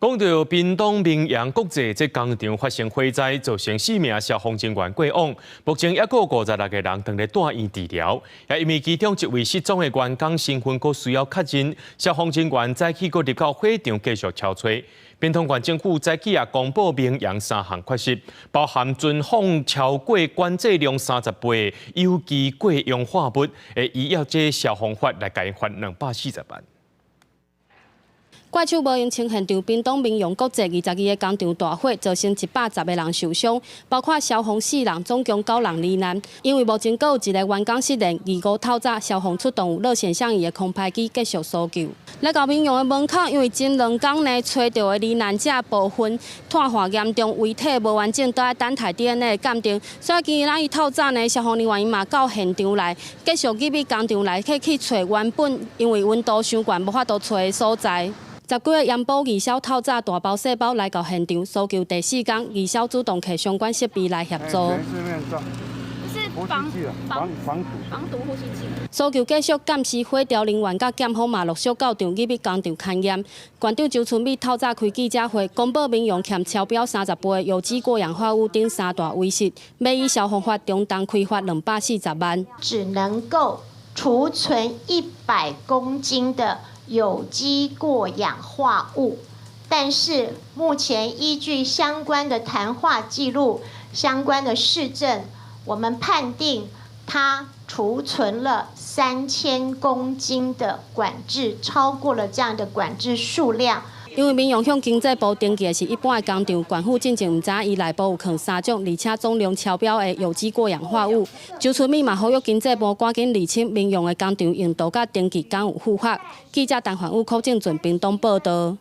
讲到屏东明阳国际这工厂发生火灾，造成4名消防人员过往，目前还有56个人正在住院治疗。也因为其中一位失踪的员工身份佫需要确认，消防人员早起佫入到火场继续敲吹。屏东县政府早起也公布明阳3项缺失，包含存放超过关制量30倍的有机过氧化物，会依照这消防法来改罚240万。怪手无用清现场，屏东明阳国际22个工厂大火，造成110个人受伤，包括消防4人，总共9人罹难。因为目前阁有一个员工失联，2、5透早消防出动有热线向伊的空拍机继续搜救。来到明阳的门口，因为前2天内找到的罹难者部分碳化严重，遗体无完整，都要等待 DNA 鉴定。所以今日伊透早呢，消防人员伊嘛到现场来，继续入去工厂内去找原本因为温度伤悬无法度找的所在。10几个盐保义消透早大包小包来到现场搜救第4天，义消主动摕相关设备来协助。是防毒呼吸器。搜救继续，监视火调人员甲检方嘛陆续到场入去工厂勘验。馆长周春美透早开记者会，公布明阳欠超标30倍的有机过氧化物等3大违失，要以消防法中档开罚240万。只能够储存100公斤的有机过氧化物，但是目前依据相关的谈话记录、相关的事证，我们判定它储存了3000公斤的管制，超过了这样的管制数量。因为民用向经济部登记的是一般的工厂，管府进前唔知伊内部有藏3种，而且总量超标的有机过氧化物。周春美嘛呼吁经济部赶紧厘清民用的工厂用度甲登记敢有符合。记者陈焕武、柯正俊屏东报道。